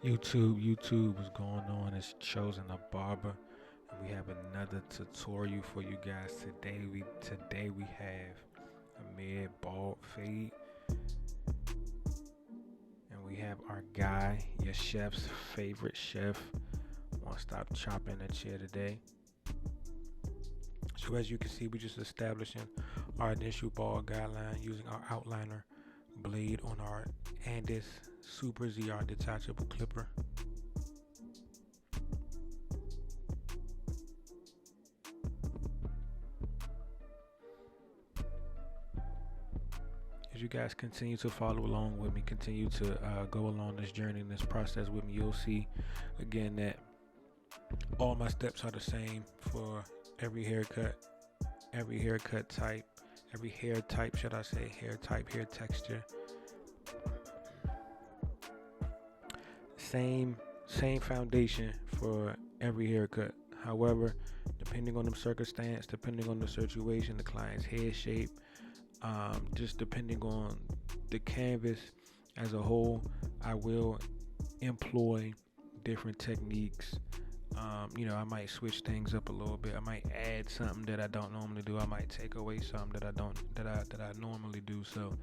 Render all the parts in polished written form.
YouTube, what's going on? It's Chosen a Barber, and we have another tutorial for you guys today we have a mid bald fade, and we have our guy, your chef's favorite chef, won't stop chopping the chair today. So as you can see, we just establishing our initial bald guideline using our outliner blade on our Andis Super ZR detachable clipper. As you guys continue to follow along with me, continue to go along this journey and this process with me, you'll see again that all my steps are the same for every haircut type, every hair type, should I say, hair type, hair texture. Same foundation for every haircut. However, depending on the circumstance, depending on the situation, the client's head shape, just depending on the canvas as a whole, I will employ different techniques. I might switch things up a little bit. I might add something that I don't normally do. I might take away something that I normally do. So,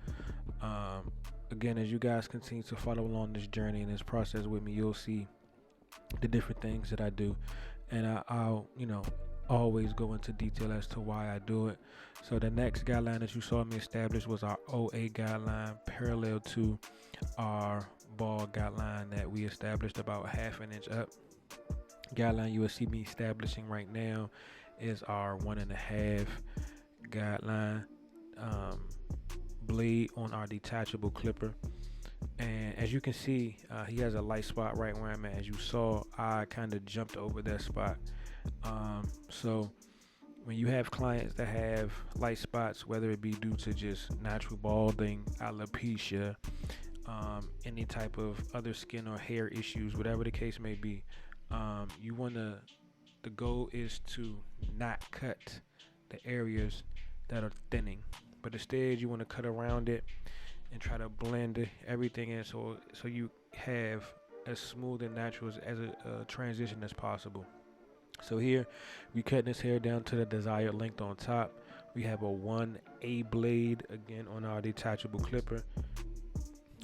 again, as you guys continue to follow along this journey and this process with me, you'll see the different things that I do, and I'll always go into detail as to why I do it. So the next guideline that you saw me establish was our OA guideline, parallel to our ball guideline that we established about half an inch up. Guideline you will see me establishing right now is our 1.5 guideline, blade on our detachable clipper. And as you can see, he has a light spot right where I'm at. As you saw, I kind of jumped over that spot. So when you have clients that have light spots, whether it be due to just natural balding, alopecia, any type of other skin or hair issues, whatever the case may be, the goal is to not cut the areas that are thinning, but instead you want to cut around it and try to blend everything in so you have as smooth and natural as a transition as possible. So here we cut this hair down to the desired length on top. We have a 1A blade again on our detachable clipper.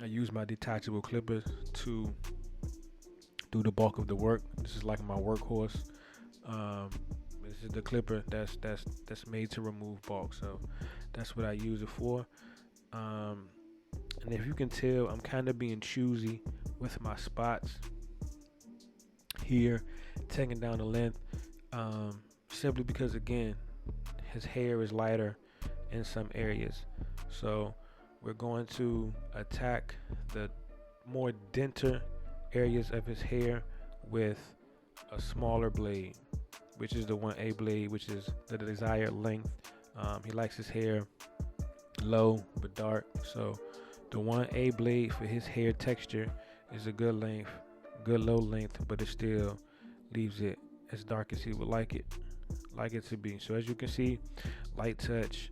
I use my detachable clipper to do the bulk of the work. This is like my workhorse. This is the clipper that's made to remove bulk. So that's what I use it for. And if you can tell, I'm kind of being choosy with my spots here, taking down the length, simply because, again, his hair is lighter in some areas. So we're going to attack the more denser areas of his hair with a smaller blade, which is the 1A blade, which is the desired length. He likes his hair low but dark, so the 1A blade for his hair texture is a good length, good low length, but it still leaves it as dark as he would like it to be. So as you can see, light touch.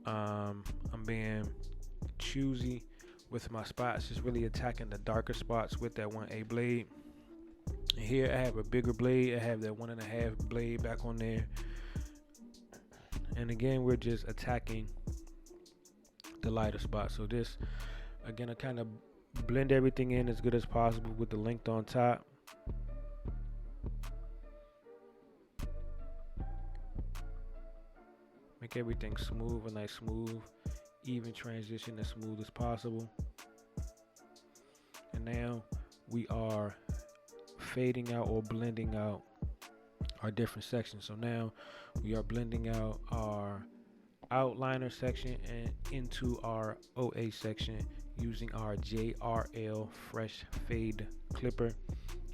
I'm being choosy with my spots, just really attacking the darker spots with that 1A blade. And here I have a bigger blade. I have that 1.5 blade back on there. And again, we're just attacking the lighter spot. So this, again, I kind of blend everything in as good as possible with the length on top. Make everything smooth, a nice smooth, even transition as smooth as possible. And now we are fading out or blending out our different sections. So now we are blending out our outliner section and into our OA section using our JRL Fresh Fade clipper.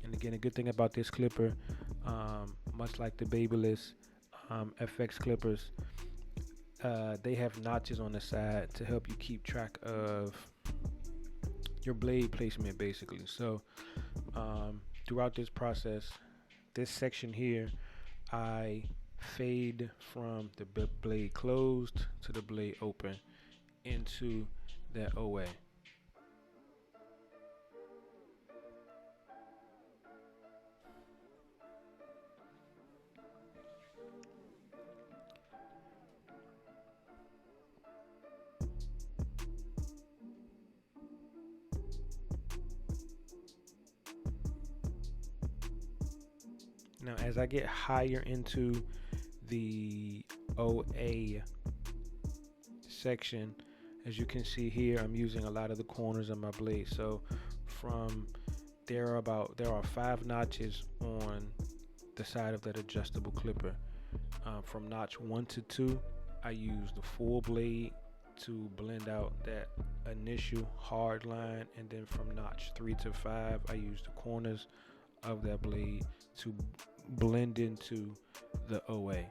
And again, a good thing about this clipper, much like the Babyliss FX clippers, they have notches on the side to help you keep track of your blade placement, basically. So throughout this process, this section here, I fade from the blade closed to the blade open into that OA. Now, as I get higher into the OA section, as you can see here, I'm using a lot of the corners of my blade. So from there are 5 notches on the side of that adjustable clipper. From notch 1 to 2, I use the full blade to blend out that initial hard line, and then from notch 3 to 5, I use the corners of that blade to blend into the OA.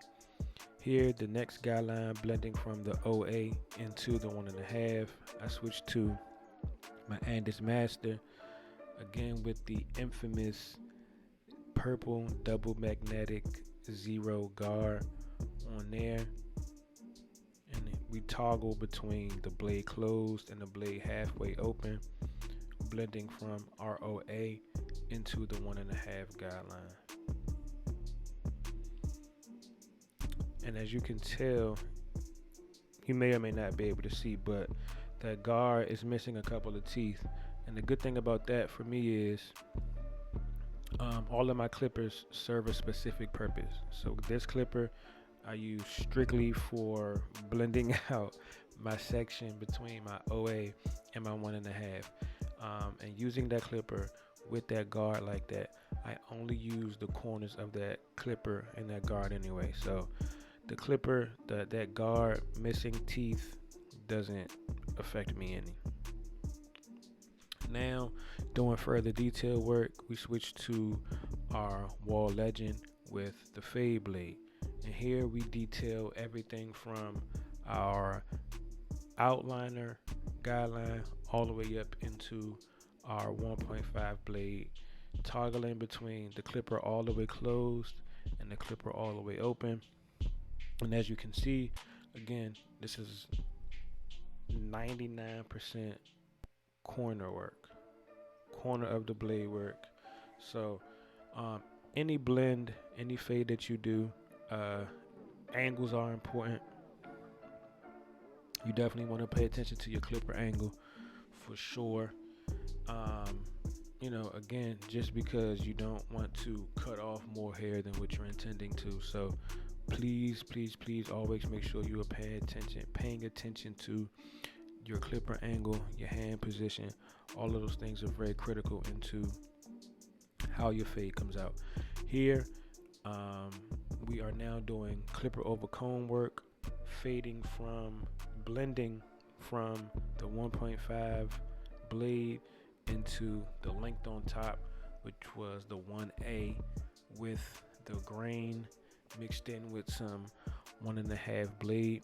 Here, the next guideline, blending from the OA into the 1.5, I switch to my Andes Master, again with the infamous purple double magnetic 0 guard on there, and we toggle between the blade closed and the blade halfway open, blending from ROA into the 1.5 guideline. And as you can tell, you may or may not be able to see, but that guard is missing a couple of teeth. And the good thing about that for me is all of my clippers serve a specific purpose. So this clipper I use strictly for blending out my section between my OA and my 1.5. And using that clipper with that guard like that, I only use the corners of that clipper and that guard anyway. So the clipper, that guard missing teeth doesn't affect me any. Now, doing further detail work, we switch to our wall legend with the fade blade. And here we detail everything from our outliner guideline all the way up into our 1.5 blade, toggling between the clipper all the way closed and the clipper all the way open. And as you can see, again, this is 99% corner work, corner of the blade work. So any blend, any fade that you do, angles are important. You definitely want to pay attention to your clipper angle for sure. Again, just because you don't want to cut off more hair than what you're intending to. So please always make sure you are paying attention to your clipper angle, your hand position. All of those things are very critical into how your fade comes out. Here, we are now doing clipper over comb work, blending from the 1.5 blade into the length on top, which was the 1A, with the grain mixed in with some 1.5 blade.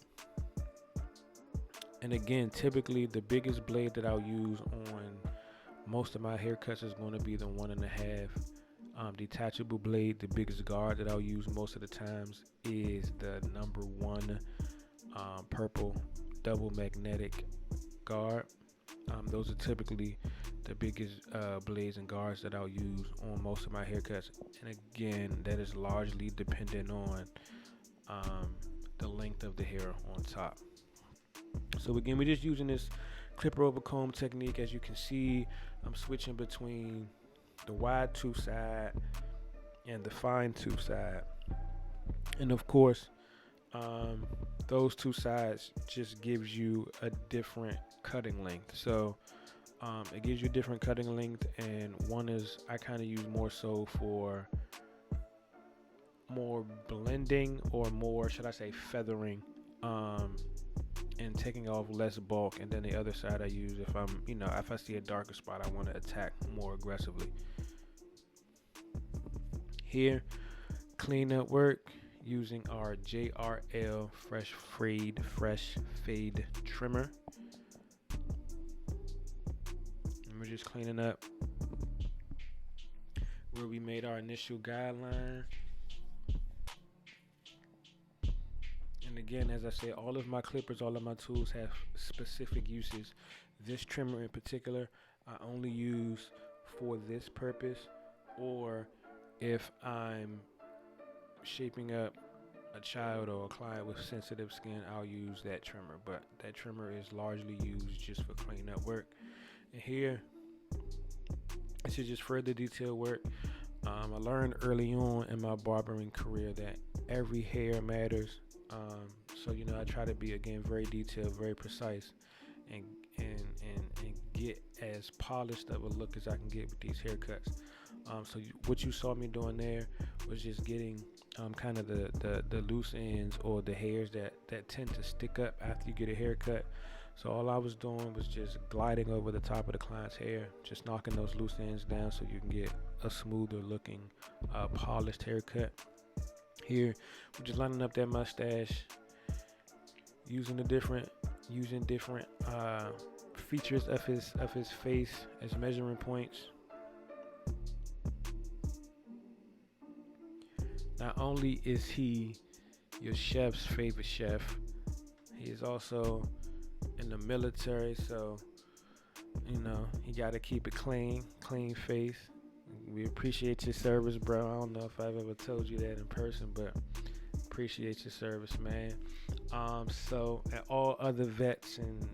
And again, typically the biggest blade that I'll use on most of my haircuts is going to be the 1.5 detachable blade. The biggest guard that I'll use most of the times is the number 1 purple double magnetic guard. Those are typically the biggest blades and guards that I'll use on most of my haircuts. And again, that is largely dependent on the length of the hair on top. So again, we're just using this clipper over comb technique. As you can see, I'm switching between the wide tooth side and the fine tooth side. And of course, those two sides just gives you a different cutting length. So it gives you a different cutting length, and one is I kind of use more so for more blending, or more, should I say, feathering, and taking off less bulk. And then the other side I use if if I see a darker spot I want to attack more aggressively. Here, cleanup work using our JRL Fresh Fade trimmer. And we're just cleaning up where we made our initial guideline. And again, as I say, all of my clippers, all of my tools have specific uses. This trimmer in particular, I only use for this purpose, or if I'm shaping up a child or a client with sensitive skin, I'll use that trimmer. But that trimmer is largely used just for cleanup work. And here, this is just further detail work. I learned early on in my barbering career that every hair matters. So I try to be, again, very detailed, very precise, and and get as polished of a look as I can get with these haircuts. What you saw me doing there was just getting kind of the loose ends, or the hairs that tend to stick up after you get a haircut. So all I was doing was just gliding over the top of the client's hair, just knocking those loose ends down so you can get a smoother looking, polished haircut. Here, we're just lining up that mustache, using different features of his face as measuring points. Not only is he your chef's favorite chef, he is also in the military, so you gotta keep it clean face. We appreciate your service, bro. I don't know if I've ever told you that in person, but appreciate your service, man. And all other vets and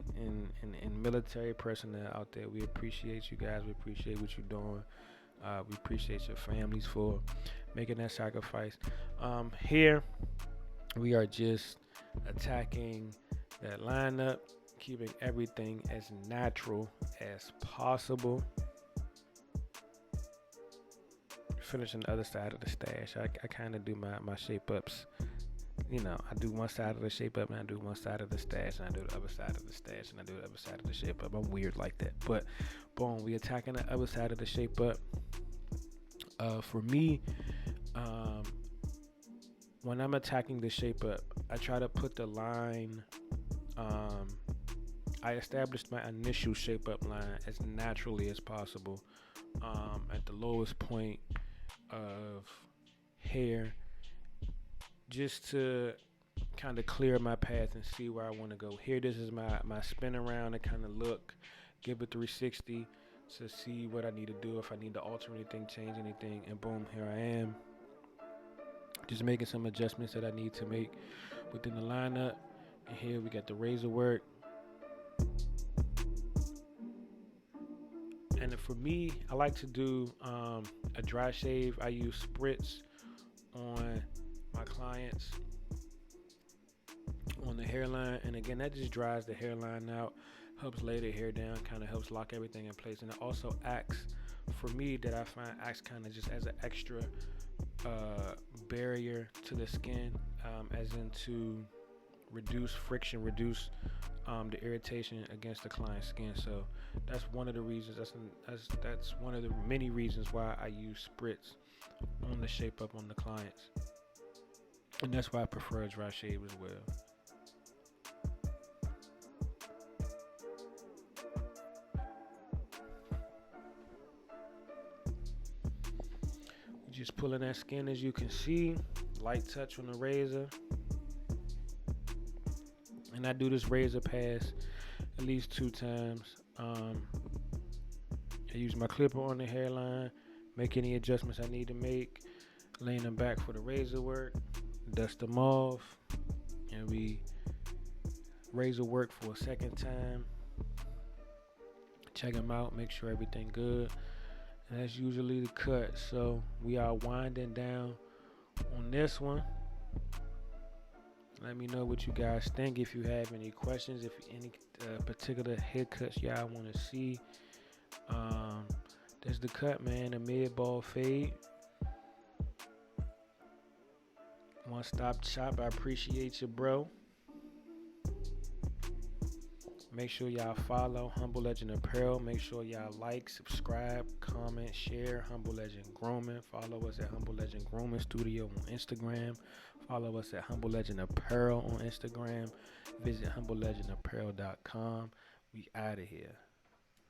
military personnel out there, we appreciate you guys. We appreciate what you're doing. We appreciate your families for making that sacrifice. Here, we are just attacking that lineup, keeping everything as natural as possible. Finishing the other side of the stash. I kind of do my shape ups. I do one side of the shape up, and I do one side of the stash, and I do the other side of the stash, and I do the other side of the shape up. I'm weird like that. But boom, we attacking the other side of the shape up. For me, when I'm attacking the shape up, I try to put the line. I established my initial shape up line as naturally as possible, at the lowest point of hair, just to kind of clear my path and see where I want to go. Here, this is my spin around and kind of look, give it 360 to see what I need to do, if I need to alter anything, change anything, and boom, here I am. Just making some adjustments that I need to make within the lineup. And here we got the razor work. And for me, I like to do a dry shave. I use spritz on my clients on the hairline, and again, that just dries the hairline out, helps lay the hair down, kind of helps lock everything in place. And it also acts, for me, that I find acts kind of just as an extra barrier to the skin, as in to reduce friction, reduce the irritation against the client's skin. So that's one of the reasons. That's one of the many reasons why I use spritz on the shape up on the clients, and that's why I prefer a dry shave as well. Just pulling that skin, as you can see, light touch on the razor. And I do this razor pass at least 2 times. I use my clipper on the hairline, make any adjustments I need to make, laying them back for the razor work, dust them off, and we razor work for a second time. Check them out, make sure everything good. And that's usually the cut. So we are winding down on this one. Let me know what you guys think. If you have any questions, if any particular haircuts y'all want to see. There's the cut, man. A mid-ball fade. One-stop shop. I appreciate you, bro. Make sure y'all follow Humble Legend Apparel. Make sure y'all like, subscribe, comment, share Humble Legend Grooming. Follow us at Humble Legend Grooming Studio on Instagram. Follow us at Humble Legend Apparel on Instagram. Visit HumbleLegendApparel.com. We out of here.